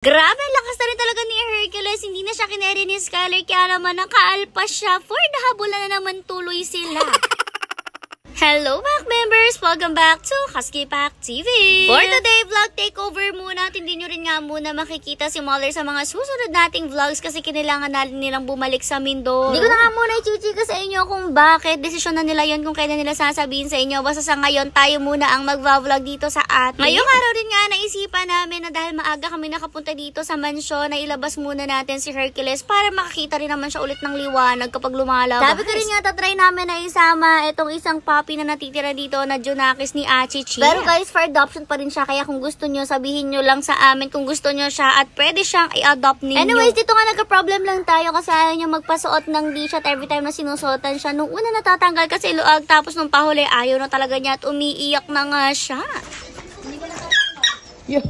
Grabe, lakas na rin talaga ni Hercules. Hindi na siya kineri ni Skyler, kaya naman nakaalpas siya. For nahabulan na naman tuloy sila. Hello back members! Welcome back to Husky Pack TV! For today vlog takeover muna at hindi nyo rin nga muna makikita si Mother sa mga susunod nating vlogs kasi kinailangan natin nilang bumalik sa Mindoro. Hindi ko na nga muna i-chichika sa inyo kung bakit. Desisyon na nila yon kung kailan nila sasabihin sa inyo. Basta sa ngayon tayo muna ang magva-vlog dito sa atin. Ngayong araw rin nga naisipan namin na dahil maaga kami nakapunta dito sa mansyon na ilabas muna natin si Hercules para makakita rin naman siya ulit ng liwanag kapag lumalabas. Sabi ko rin nga tatry namin na isama itong isang puppy na natitira dito na Junakis ni Achichi. Pero guys, for adoption pa rin siya. Kaya kung gusto nyo, sabihin nyo lang sa amin kung gusto nyo siya at pwede siyang i-adopt ninyo. Anyways, dito nga nagka-problem lang tayo kasi ayaw niya magpasuot ng dish at every time na sinusuotan siya. Nung una natatanggal kasi luag tapos nung pahuli ayaw na talaga niya at umiiyak na nga siya. Yeah.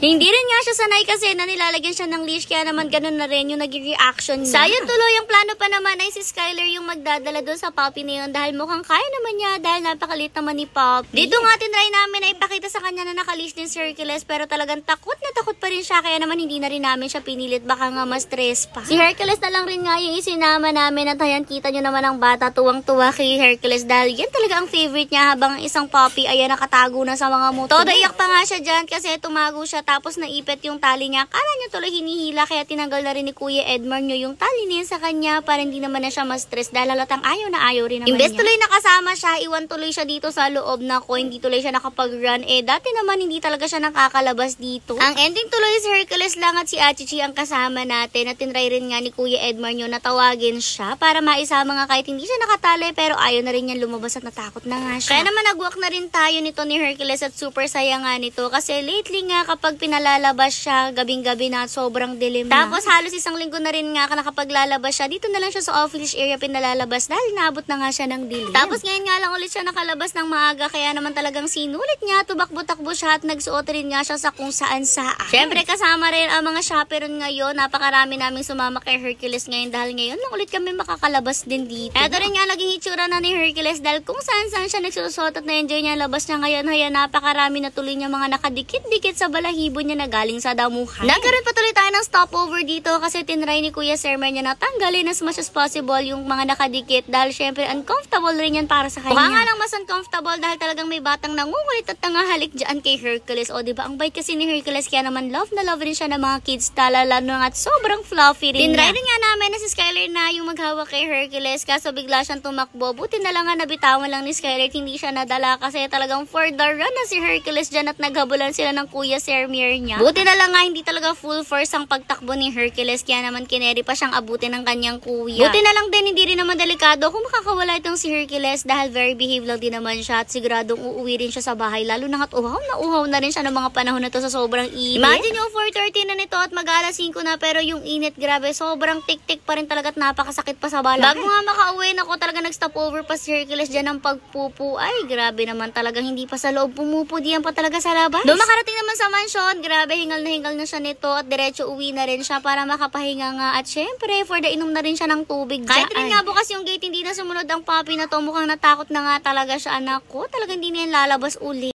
Hindi rin nga siya sanay kasi na nilalagyan siya ng leash kaya naman ganun na rin yung naging reaction niya. Sayang tuloy yung plano pa naman ay si Skyler yung magdadala doon sa puppy na yun dahil mukhang kaya naman niya dahil napakalit naman ni puppy. Dito nga tinry namin na ipakita sa kanya na nakaleash din si Hercules pero talagang takot na takot pa rin siya kaya naman hindi na rin namin siya pinilit baka nga ma-stress pa. Si Hercules na lang rin nga yung isinama namin at ayan kita nyo naman ang bata tuwang-tuwa kay Hercules dahil yan talaga ang favorite niya habang ang isang puppy ayan nakatago na sa mga motor. Todo iyak pa nga siya dyan kasi tumago siya tapos naipit yung tali niya. Kala niya tuloy hinihila kaya tinanggal na rin ni Kuya Edmar nyo yung tali niya sa kanya para hindi naman na siya ma-stress dahil halatang ayaw na ayaw rin naman niya. Imbes tuloy nakasama siya, iwan tuloy siya dito sa loob na ko, hindi tuloy siya nakapag-run. Dati naman hindi talaga siya nakakalabas dito. Ang ending tuloy si Hercules lang at si Achichi ang kasama natin at tinry rin nga ni Kuya Edmar nyo na tawagin siya para maisama nga kahit hindi siya nakatali pero ayaw na rin niya lumabas at natakot na nga siya. Kaya naman nag-walk na rin tayo nito ni Hercules at super saya nga nito kasi lately nga kapag lalabas siya gabing-gabi na sobrang dilim na. Tapos halos isang linggo na rin nga nakapaglalabas siya. Dito na lang siya sa office area pinalalabas dahil naabot na nga siya ng dilim. Tapos ngayon nga lang ulit siya nakalabas ng maaga kaya naman talagang sinulit niya, tubakbo-takbo siya at nagsuot rin nga siya sa kung saan-saan. Syempre kasama rin ang mga chaperon ngayon. Napakarami naming sumama kay Hercules ngayon dahil ngayon lang ulit kami makakalabas din dito. Eto rin nga naging itsura na ni Hercules dahil kung saan-saan siya nagsusuot at na-enjoy niya labas niya ngayon. Haya napakarami na tuloy niya mga nakadikit-dikit sa balahibo niya na galing sa damuhan. Nagkaroon pa tuloy tayo ng stopover dito kasi tinry ni Kuya Sermer niya na tanggalin as much as possible yung mga nakadikit dahil syempre uncomfortable rin yan para sa kanya. Mukha nga lang mas uncomfortable dahil talagang may batang nangungulit at nangahalik dyan kay Hercules. O diba ang bait kasi ni Hercules kaya naman love na love rin siya ng mga kids talala nung at sobrang fluffy rin niya. Tinry rin nga namin na si Skyler na yung maghawak kay Hercules kaso bigla siyang tumakbo. Buti na lang nga nabitawan lang ni Skyler hindi siya nadala kasi talagang for the run na si Hercules dyan at naghabulan sila ng Kuya Sermer niya. Buti na lang nga hindi talaga full force ang pagtakbo ni Hercules kaya naman kineri pa siyang abutin ng kanyang kuya. Buti na lang din hindi rin naman delikado kung makakawala itong si Hercules dahil very behave lang din naman siya at siguradong uuwi rin siya sa bahay lalo na at uhaw na rin siya ng mga panahon na to sa sobrang init. Imagine yung 4:30 na nito at mag-alas 5 na pero yung init grabe sobrang tik-tik pa rin talaga at napakasakit pa sa bala. Bago nga makauwi na ko talaga nag-stop over pa si Hercules dyan ng pagpupo. Ay grabe naman talagang hindi pa sa loob pumupo diyan pa talaga sa labas. Doon makarating naman sa mansion grabe hingal na siya nito at diretso uwi na rin siya para makapahinga nga at syempre for the inom na rin siya ng tubig dyan. Kahit rin nga bukas yung gate hindi na sumunod ang puppy na to mukhang natakot na nga talaga siya anak ko talagang hindi na yan lalabas uli.